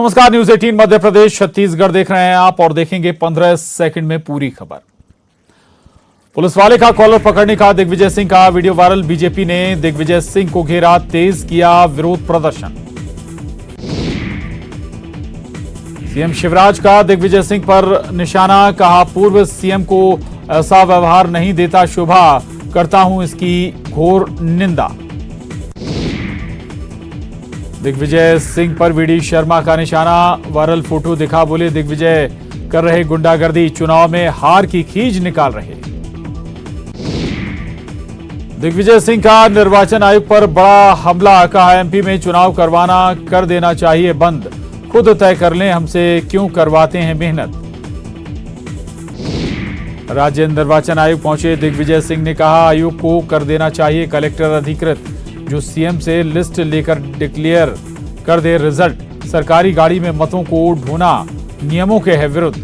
नमस्कार, न्यूज 18 मध्य प्रदेश छत्तीसगढ़ देख रहे हैं आप और देखेंगे 15 सेकंड में पूरी खबर। पुलिस वाले का कॉलर पकड़ने का दिग्विजय सिंह का वीडियो वायरल। बीजेपी ने दिग्विजय सिंह को घेरा, तेज किया विरोध प्रदर्शन। सीएम शिवराज का दिग्विजय सिंह पर निशाना, कहा पूर्व सीएम को ऐसा व्यवहार नहीं देता शोभा, करता हूं इसकी घोर निंदा। दिग्विजय सिंह पर वीडी शर्मा का निशाना, वायरल फोटो दिखा बोले दिग्विजय कर रहे गुंडागर्दी, चुनाव में हार की खींच निकाल रहे। दिग्विजय सिंह का निर्वाचन आयोग पर बड़ा हमला, कहा एमपी में चुनाव करवाना कर देना चाहिए बंद, खुद तय कर लें, हमसे क्यों करवाते हैं मेहनत। राज्य निर्वाचन आयोग पहुंचे दिग्विजय सिंह ने कहा आयोग को कर देना चाहिए कलेक्टर अधिकृत, जो सीएम से लिस्ट लेकर डिक्लेयर कर दे रिजल्ट, सरकारी गाड़ी में मतों को ढोना नियमों के है विरुद्ध।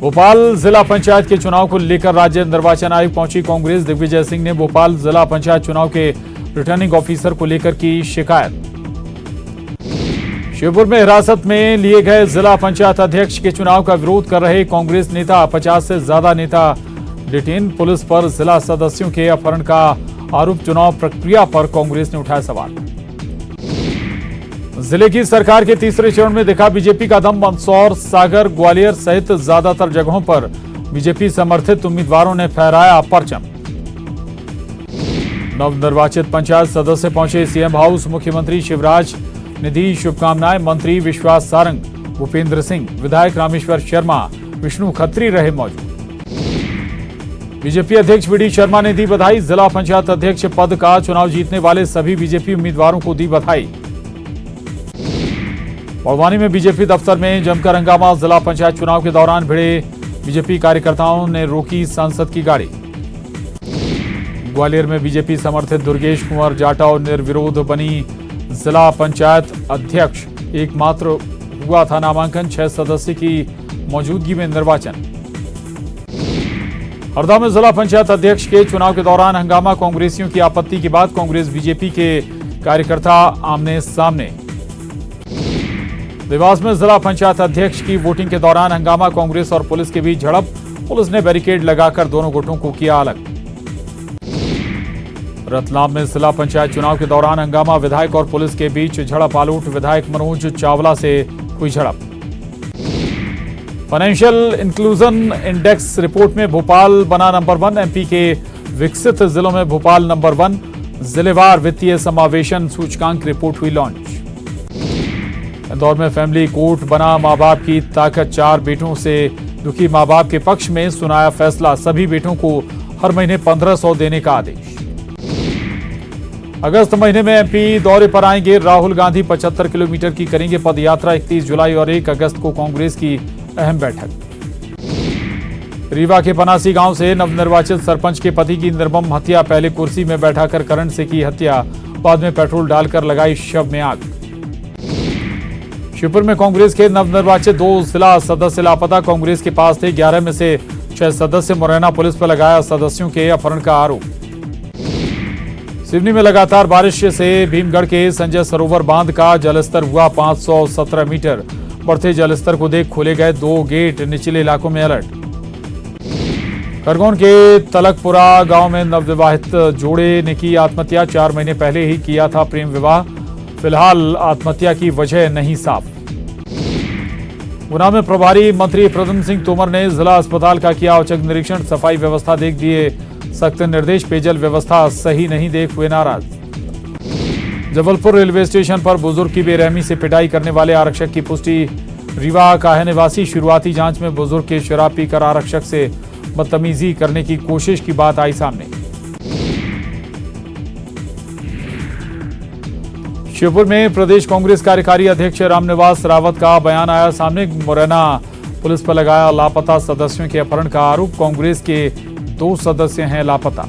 भोपाल जिला पंचायत के चुनाव को लेकर राज्य निर्वाचन आयोग पहुंची कांग्रेस। दिग्विजय सिंह ने भोपाल जिला पंचायत चुनाव के रिटर्निंग ऑफिसर को लेकर की शिकायत। शिवपुर में हिरासत में लिए गए जिला पंचायत अध्यक्ष के चुनाव का विरोध कर रहे कांग्रेस नेता, 50 से ज्यादा नेता डिटेन। पुलिस पर जिला सदस्यों के अपहरण का आरोप, चुनाव प्रक्रिया पर कांग्रेस ने उठाया सवाल। जिले की सरकार के तीसरे चरण में दिखा बीजेपी का दम, मंदसौर, सागर, ग्वालियर सहित ज्यादातर जगहों पर बीजेपी समर्थित उम्मीदवारों ने फहराया परचम। नवनिर्वाचित पंचायत सदस्य पहुंचे सीएम हाउस, मुख्यमंत्री शिवराज ने दी शुभकामनाएं। मंत्री विश्वास सारंग, भूपेंद्र सिंह, विधायक रामेश्वर शर्मा, विष्णु खत्री रहे मौजूद। बीजेपी अध्यक्ष वीडी शर्मा ने दी बधाई, जिला पंचायत अध्यक्ष पद का चुनाव जीतने वाले सभी बीजेपी उम्मीदवारों को दी बधाई। बड़वानी में बीजेपी दफ्तर में जमकर हंगामा, जिला पंचायत चुनाव के दौरान भिड़े बीजेपी कार्यकर्ताओं ने रोकी सांसद की गाड़ी। ग्वालियर में बीजेपी समर्थित दुर्गेश कुंवर जाटव निर्विरोध बनी जिला पंचायत अध्यक्ष, एकमात्र हुआ था नामांकन, 6 सदस्य की मौजूदगी में निर्वाचन। हरदा में जिला पंचायत अध्यक्ष के चुनाव के दौरान हंगामा, कांग्रेसियों की आपत्ति के बाद कांग्रेस बीजेपी के कार्यकर्ता आमने सामने। देवास में जिला पंचायत अध्यक्ष की वोटिंग के दौरान हंगामा, कांग्रेस और पुलिस के बीच झड़प, पुलिस ने बैरिकेड लगाकर दोनों गुटों को किया अलग। रतलाम में जिला पंचायत चुनाव के दौरान हंगामा, विधायक और पुलिस के बीच झड़प आलूट, विधायक मनोज चावला से हुई झड़प। फाइनेंशियल इंक्लूजन इंडेक्स रिपोर्ट में भोपाल बना नंबर 1, एमपी के विकसित जिलों में भोपाल नंबर 1। जिलेवार वित्तीय समावेशन सूचकांक रिपोर्ट हुई लॉन्च। इंदौर में फैमिली कोर्ट बना, मां बाप की ताकत, 4 बेटों से दुखी मां बाप के पक्ष में सुनाया फैसला, सभी बेटों को हर महीने 1500 देने का आदेश। अगस्त महीने में एमपी दौरे पर आएंगे राहुल गांधी, 75 किलोमीटर की करेंगे पदयात्रा। 31 जुलाई और 1 अगस्त को कांग्रेस की अहम बैठक। रीवा के पनासी गांव से नवनिर्वाचित सरपंच के पति की निर्मम हत्या, पहले कुर्सी में बैठाकर करंट से की हत्या, बाद में पेट्रोल डालकर लगाई शव में आग। शिवपुर में कांग्रेस के नवनिर्वाचित 2 जिला सदस्य लापता, कांग्रेस के पास थे 11 में से 6 सदस्य, मुरैना पुलिस पर लगाया सदस्यों के अपहरण का आरोप। सिवनी में लगातार बारिश से भीमगढ़ के संजय सरोवर बांध का जलस्तर हुआ 517 मीटर, बढ़ते जलस्तर को देख खोले गए 2 गेट, निचले इलाकों में अलर्ट। खरगोन के तलकपुरा गांव में नवविवाहित जोड़े ने की आत्महत्या, 4 महीने पहले ही किया था प्रेम विवाह, फिलहाल आत्महत्या की वजह नहीं साफ। गुना में प्रभारी मंत्री प्रद्युम्न सिंह तोमर ने जिला अस्पताल का किया औचक निरीक्षण, सफाई व्यवस्था देख दिए सख्त निर्देश, पेयजल व्यवस्था सही नहीं देख हुए नाराज। जबलपुर रेलवे स्टेशन पर बुजुर्ग की बेरहमी से पिटाई करने वाले आरक्षक की पुष्टि, रीवा का है निवासी। शुरुआती जांच में बुजुर्ग के शराब पीकर आरक्षक से बदतमीजी करने की कोशिश की बात आई सामने। शिवपुर में प्रदेश कांग्रेस कार्यकारी अध्यक्ष रामनिवास रावत का बयान आया सामने, मुरैना पुलिस पर लगाया लापता सदस्यों के अपहरण का आरोप, कांग्रेस के 2 सदस्य हैं लापता।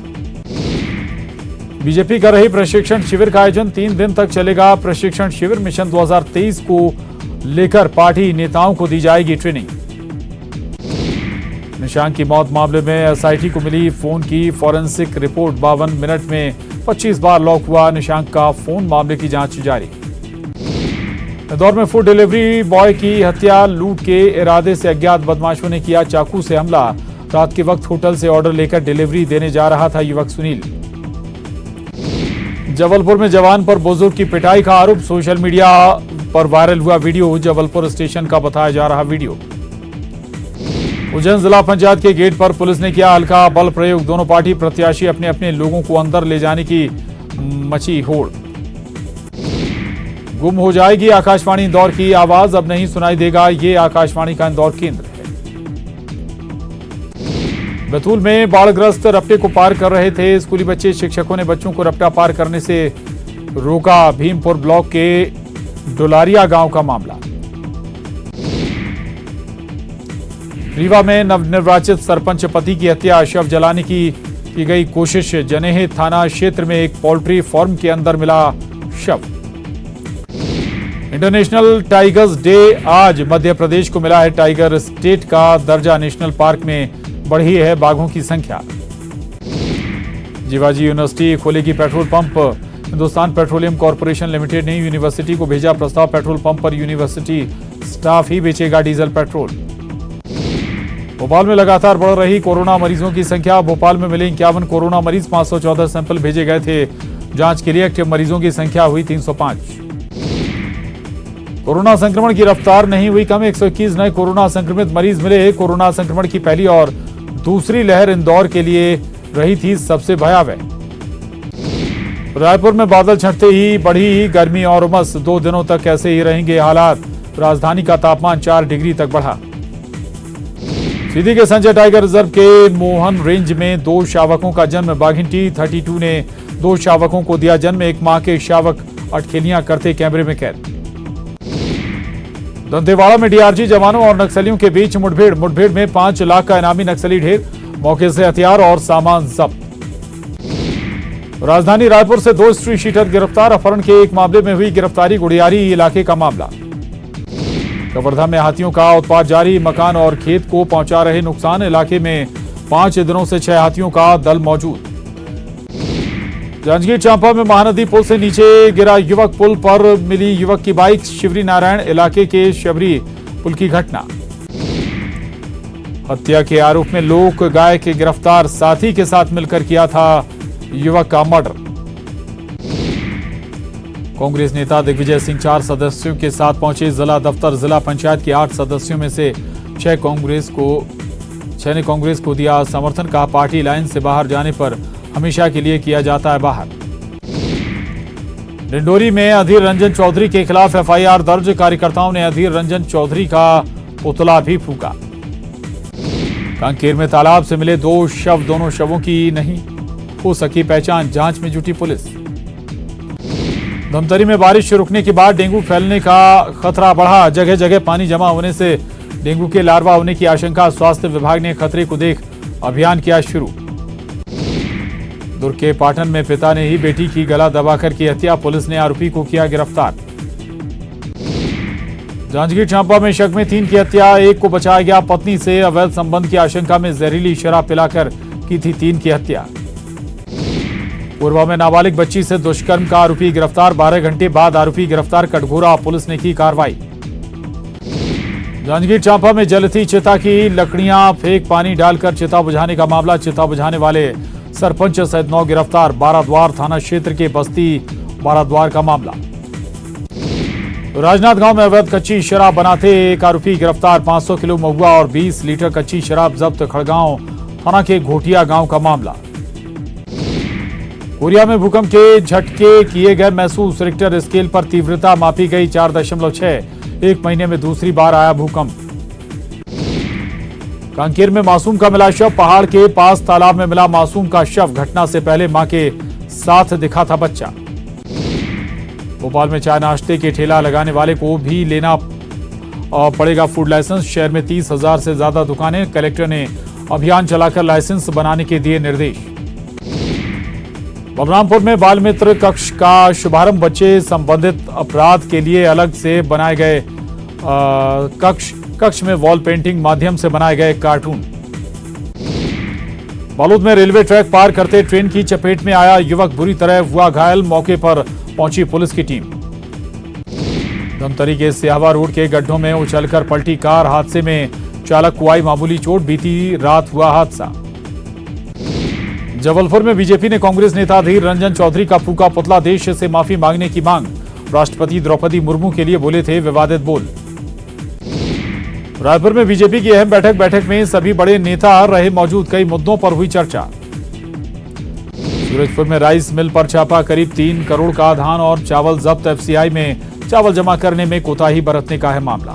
बीजेपी कर रही प्रशिक्षण शिविर का आयोजन, 3 दिन तक चलेगा प्रशिक्षण शिविर। मिशन 2023 को लेकर पार्टी नेताओं को दी जाएगी ट्रेनिंग। निशांक की मौत मामले में एसआईटी को मिली फोन की फॉरेंसिक रिपोर्ट, 52 मिनट में 25 बार लॉक हुआ निशांक का फोन, मामले की जांच जारी। इंदौर में फूड डिलीवरी बॉय की हत्या, लूट के इरादे से अज्ञात बदमाशों ने किया चाकू से हमला। रात के वक्त होटल से ऑर्डर लेकर डिलीवरी देने जा रहा था युवक सुनील। जबलपुर में जवान पर बुजुर्ग की पिटाई का आरोप, सोशल मीडिया पर वायरल हुआ वीडियो, जबलपुर स्टेशन का बताया जा रहा वीडियो। उज्जैन जिला पंचायत के गेट पर पुलिस ने किया हल्का बल प्रयोग, दोनों पार्टी प्रत्याशी अपने अपने लोगों को अंदर ले जाने की मची होड़। गुम हो जाएगी आकाशवाणी इंदौर की आवाज, अब नहीं सुनाई देगा ये आकाशवाणी का इंदौर केंद्र है। बैतूल में बाढ़ग्रस्त रपटे को पार कर रहे थे स्कूली बच्चे, शिक्षकों ने बच्चों को रपटा पार करने से रोका। भीमपुर ब्लॉक के डोलारिया गांव का मामला। रीवा में नवनिर्वाचित सरपंच पति की हत्या, शव जलाने की गई कोशिश। जनेह थाना क्षेत्र में एक पोल्ट्री फार्म के अंदर मिला शव। इंटरनेशनल टाइगर्स डे आज, मध्य प्रदेश को मिला है टाइगर स्टेट का दर्जा। नेशनल पार्क में बढ़ी है बाघों की संख्या। जीवाजी यूनिवर्सिटी खोलेगी petrol pump, Hindustan petroleum corporation limited ने यूनिवर्सिटी को भेजा प्रस्ताव। पेट्रोल पंप पर यूनिवर्सिटी स्टाफ ही बेचेगा डीजल पेट्रोल। भोपाल में लगातार बढ़ रही कोरोना मरीजों की संख्या, भोपाल में मिले 51 कोरोना मरीज, 514 सैंपल भेजे गए थे जांच के लिए। एक्टिव मरीजों की संख्या हुई 305। कोरोना संक्रमण की रफ्तार नहीं हुई कम, 121 नए कोरोना संक्रमित मरीज मिले। कोरोना संक्रमण की पहली और दूसरी लहर इंदौर के लिए रही थी सबसे भयावह। रायपुर में बादल छंटते ही बढ़ी गर्मी और उमस, 2 दिनों तक ऐसे ही रहेंगे हालात। राजधानी का तापमान 4 डिग्री तक बढ़ा। सीधी के संजय टाइगर रिजर्व के मोहन रेंज में 2 शावकों का जन्म। बाघिन T32 ने 2 शावकों को दिया जन्म। 1 माह के शावक अटखेलियां करते कैमरे में कैद। दंतेवाड़ा में डीआरजी जवानों और नक्सलियों के बीच मुठभेड़ में 5 लाख का इनामी नक्सली ढेर, मौके से हथियार और सामान जब्त। राजधानी रायपुर से 2 स्ट्रीट शीटर गिरफ्तार, अपहरण के एक मामले में हुई गिरफ्तारी। गुड़ियारी इलाके का मामला। कवर्धा में हाथियों का उत्पात जारी, मकान और खेत को पहुंचा रहे नुकसान। इलाके में 5 दिनों से 6 हाथियों का दल मौजूद। जांजगीर चांपा में महानदी पुल से नीचे गिरा युवक, पुल पर मिली युवक की बाइक। शिवरी नारायण इलाके के शबरी पुल की घटना। हत्या के आरोप में लोक गायक गिरफ्तार, साथी के साथ मिलकर किया था युवक का मर्डर। कांग्रेस नेता दिग्विजय सिंह 4 सदस्यों के साथ पहुंचे जिला दफ्तर। जिला पंचायत के 8 सदस्यों में से 6 ने कांग्रेस को दिया समर्थन। कहा पार्टी लाइन से बाहर जाने पर हमेशा के लिए किया जाता है बाहर। डिंडोरी में अधीर रंजन चौधरी के खिलाफ एफआईआर दर्ज, कार्यकर्ताओं ने अधीर रंजन चौधरी का पुतला भी फूका। कांकेर में तालाब से मिले 2 शव, दोनों शवों की नहीं हो सकी पहचान, जांच में जुटी पुलिस। धमतरी में बारिश रुकने के बाद डेंगू फैलने का खतरा बढ़ा, जगह जगह पानी जमा होने से डेंगू के लार्वा होने की आशंका। स्वास्थ्य विभाग ने खतरे को देख अभियान किया शुरू। दुर्ग के पाटन में पिता ने ही बेटी की गला दबाकर की हत्या, पुलिस ने आरोपी को किया गिरफ्तार। जांजगीर चांपा में शक में 3 की हत्या, 1 को बचाया गया। पत्नी से अवैध संबंध की आशंका में जहरीली शराब पिलाकर की थी 3 की हत्या। पूर्वा में नाबालिग बच्ची से दुष्कर्म का आरोपी गिरफ्तार, 12 घंटे बाद आरोपी गिरफ्तार। कटघोरा पुलिस ने की कार्रवाई। जांजगीर चांपा में जलती चिता की लकड़ियां फेंक पानी डालकर चिता बुझाने का मामला, चिता बुझाने वाले सरपंच सहित 9 गिरफ्तार। बाराद्वार थाना क्षेत्र के बस्ती बाराद्वार का मामला। राजनांदगांव में अवैध कच्ची शराब बनाते एक आरोपी गिरफ्तार, 500 किलो महुआ और 20 लीटर कच्ची शराब जब्त। खड़गांव थाना के घोटिया गांव का मामला। कोरिया में भूकंप के झटके किए गए महसूस, रिक्टर स्केल पर तीव्रता मापी गई 4.6। 1 महीने में दूसरी बार आया भूकंप। कांकेर में मासूम का मिला शव, पहाड़ के पास तालाब में मिला मासूम का शव। घटना से पहले मां के साथ दिखा था बच्चा। भोपाल में चाय नाश्ते के ठेला लगाने वाले को भी लेना पड़ेगा फूड लाइसेंस। शहर में 30,000 से ज्यादा दुकानें, कलेक्टर ने अभियान चलाकर लाइसेंस बनाने के दिए निर्देश। बलरामपुर में बाल मित्र कक्ष का शुभारंभ, बच्चे संबंधित अपराध के लिए अलग से बनाए गए कक्ष में वॉल पेंटिंग माध्यम से बनाए गए कार्टून। बालोद में रेलवे ट्रैक पार करते ट्रेन की चपेट में आया युवक, बुरी तरह हुआ घायल, मौके पर पहुंची पुलिस की टीम। धमतरी के सियावा रोड के गड्ढों में उछलकर पलटी कार, हादसे में चालक को आई मामूली चोट, बीती रात हुआ हादसा। जबलपुर में बीजेपी ने कांग्रेस नेता अधीर रंजन चौधरी का फूका पुतला, देश से माफी मांगने की मांग। राष्ट्रपति द्रौपदी मुर्मू के लिए बोले थे विवादित बोल। रायपुर में बीजेपी की अहम बैठक में सभी बड़े नेता रहे मौजूद, कई मुद्दों पर हुई चर्चा। सूरजपुर में राइस मिल पर छापा, करीब 3 करोड़ का धान और चावल जब्त, एफसीआई में चावल जमा करने में कोताही बरतने का है मामला।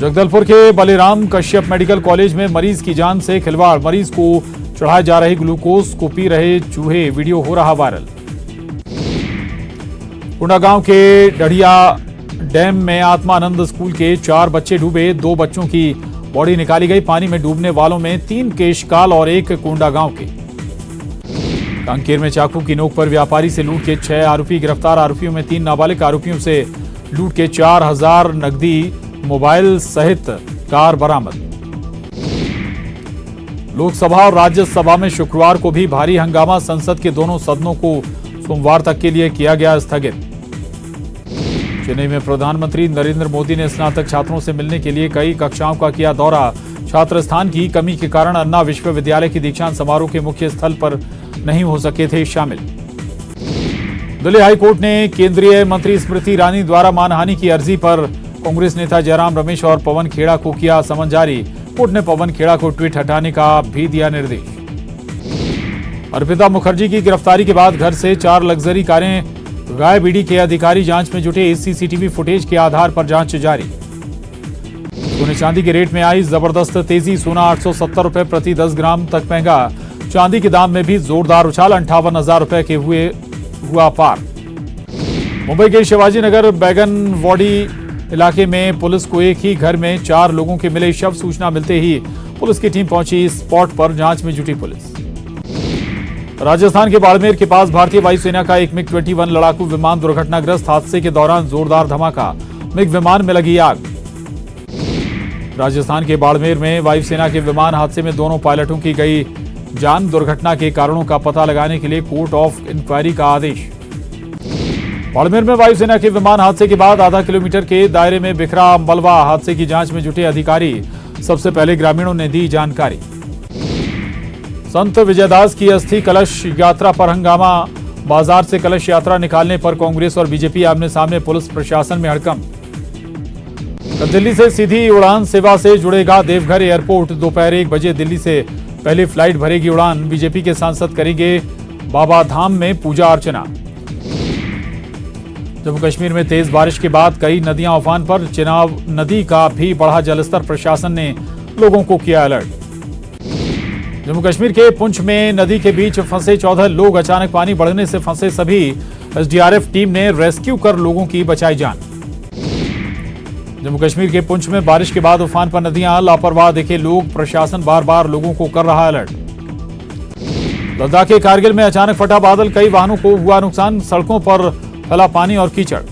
जगदलपुर के बलिराम कश्यप मेडिकल कॉलेज में मरीज की जान से खिलवाड़, मरीज को चढ़ाए जा रहे ग्लूकोज को पी रहे चूहे, वीडियो हो रहा वायरल। कुंडागांव के डढ़िया डैम में आत्मानंद स्कूल के 4 बच्चे डूबे, 2 बच्चों की बॉडी निकाली गई। पानी में डूबने वालों में 3 केशकाल और 1 कोंडागांव के। कांकेर में चाकू की नोक पर व्यापारी से लूट के 6 आरोपी गिरफ्तार, आरोपियों में 3 नाबालिग, आरोपियों से लूट के 4000 नकदी, मोबाइल सहित कार बरामद। लोकसभा और राज्यसभा में शुक्रवार को भी भारी हंगामा, संसद के दोनों सदनों को सोमवार तक के लिए किया गया स्थगित। चेन्नई में प्रधानमंत्री नरेंद्र मोदी ने स्नातक छात्रों से मिलने के लिए कई कक्षाओं का किया दौरा। छात्र स्थान की कमी के कारण अन्ना विश्वविद्यालय के दीक्षांत समारोह के मुख्य स्थल पर नहीं हो सके थे शामिल। दिल्ली हाईकोर्ट ने केंद्रीय मंत्री स्मृति ईरानी द्वारा मानहानि की अर्जी पर कांग्रेस नेता जयराम रमेश और पवन खेड़ा को किया समन जारी। कोर्ट ने पवन खेड़ा को ट्वीट हटाने का भी दिया निर्देश। अर्पिता मुखर्जी की गिरफ्तारी के बाद घर से 4 लग्जरी कारें गायब, ईडी के अधिकारी जांच में जुटे, सीसीटीवी फुटेज के आधार पर जांच जारी। सोने चांदी के रेट में आई जबरदस्त तेजी, सोना 870 रुपए प्रति 10 ग्राम तक महंगा। चांदी के दाम में भी जोरदार उछाल, 58,000 रुपए के हुआ पार। मुंबई के शिवाजी नगर बैगनवाड़ी इलाके में पुलिस को एक ही घर में 4 लोगों के मिले शव, सूचना मिलते ही पुलिस की टीम पहुंची स्पॉट पर, जांच में जुटी पुलिस। राजस्थान के बाड़मेर के पास भारतीय वायुसेना का एक MiG-21 लड़ाकू विमान दुर्घटनाग्रस्त, हादसे के दौरान जोरदार धमाका, मिग विमान में लगी आग। राजस्थान के बाड़मेर में वायुसेना के विमान हादसे में दोनों पायलटों की गई जान, दुर्घटना के कारणों का पता लगाने के लिए कोर्ट ऑफ इंक्वायरी का आदेश। बाड़मेर में वायुसेना के विमान हादसे के बाद आधा किलोमीटर के दायरे में बिखरा मलबा, हादसे की जांच में जुटे अधिकारी, सबसे पहले ग्रामीणों ने दी जानकारी। संत विजयदास की अस्थि कलश यात्रा पर हंगामा, बाजार से कलश यात्रा निकालने पर कांग्रेस और बीजेपी आमने सामने, पुलिस प्रशासन में हड़कंप। दिल्ली से सीधी उड़ान सेवा से जुड़ेगा देवघर एयरपोर्ट, दोपहर 1 बजे दिल्ली से पहली फ्लाइट भरेगी उड़ान। बीजेपी के सांसद करेंगे बाबा धाम में पूजा अर्चना। जम्मू कश्मीर में तेज बारिश के बाद कई नदियां उफान पर, चिनाब नदी का भी बढ़ा जलस्तर, प्रशासन ने लोगों को किया अलर्ट। जम्मू कश्मीर के पुंछ में नदी के बीच फंसे 14 लोग, अचानक पानी बढ़ने से फंसे सभी, एसडीआरएफ टीम ने रेस्क्यू कर लोगों की बचाई जान। जम्मू कश्मीर के पुंछ में बारिश के बाद उफान पर नदियां, लापरवाह दिखे लोग, प्रशासन बार बार लोगों को कर रहा अलर्ट। लद्दाख के कारगिल में अचानक फटा बादल, कई वाहनों को हुआ नुकसान, सड़कों पर फैला पानी और कीचड़।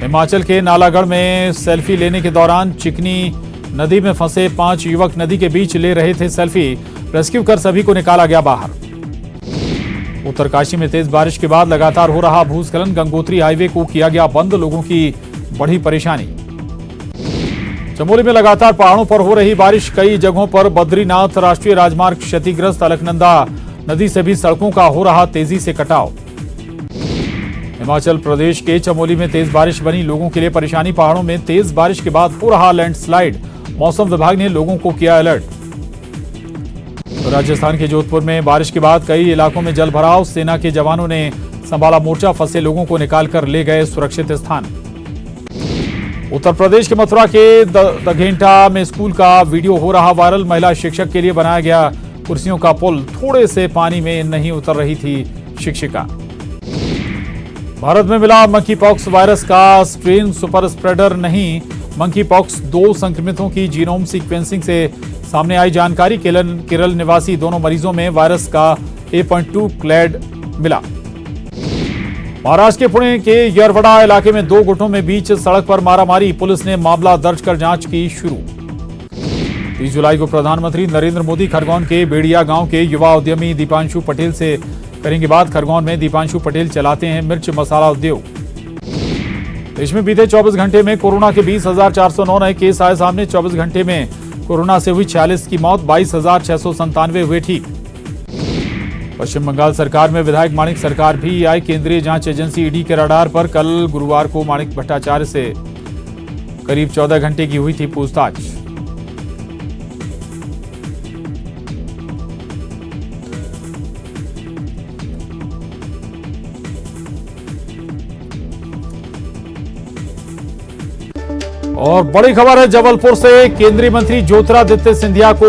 हिमाचल के नालागढ़ में सेल्फी लेने के दौरान चिकनी नदी में फंसे 5 युवक नदी के बीच ले रहे थे सेल्फी, रेस्क्यू कर सभी को निकाला गया बाहर। उत्तरकाशी में तेज बारिश के बाद लगातार हो रहा भूस्खलन, गंगोत्री हाईवे को किया गया बंद, लोगों की बढ़ी परेशानी। चमोली में लगातार पहाड़ों पर हो रही बारिश, कई जगहों पर बद्रीनाथ राष्ट्रीय राजमार्ग क्षतिग्रस्त, अलकनंदा नदी से भी सड़कों का हो रहा तेजी से कटाव। हिमाचल प्रदेश के चमोली में तेज बारिश बनी लोगों के लिए परेशानी, पहाड़ों में तेज बारिश के बाद हो रहा लैंडस्लाइड, मौसम विभाग ने लोगों को किया अलर्ट। राजस्थान के जोधपुर में बारिश के बाद कई इलाकों में जल भराव, सेना के जवानों ने संभाला मोर्चा, फंसे लोगों को निकालकर ले गए सुरक्षित स्थान। उत्तर प्रदेश के मथुरा के दघेंटा में स्कूल का वीडियो हो रहा वायरल, महिला शिक्षक के लिए बनाया गया कुर्सियों का पुल, थोड़े से पानी में नहीं उतर रही थी शिक्षिका। भारत में मिला मंकी पॉक्स वायरस का स्ट्रेन, सुपर स्प्रेडर नहीं, मंकी पॉक्स 2 संक्रमितों की जीनोम सीक्वेंसिंग से सामने आई जानकारी। केरल निवासी दोनों मरीजों में वायरस का A.2 क्लैड मिला। महाराष्ट्र के पुणे के यरवड़ा इलाके में 2 गुटों में बीच सड़क पर मारामारी, पुलिस ने मामला दर्ज कर जांच की शुरू। 30 जुलाई को प्रधानमंत्री नरेंद्र मोदी खरगोन के बेड़िया गांव के युवा उद्यमी दीपांशु पटेल से करेंगे बात। खरगोन में दीपांशु पटेल चलाते हैं मिर्च मसाला उद्योग। देश में बीते 24 घंटे में कोरोना के 20,409 नए केस आए सामने। 24 घंटे में कोरोना से हुई 46 की मौत, 22,697 हुए ठीक। पश्चिम बंगाल सरकार में विधायक माणिक सरकार भी आए केंद्रीय जांच एजेंसी ईडी के रडार पर। कल गुरुवार को माणिक भट्टाचार्य से करीब 14 घंटे की हुई थी पूछताछ। और बड़ी खबर है जबलपुर से, केंद्रीय मंत्री ज्योतिरादित्य सिंधिया को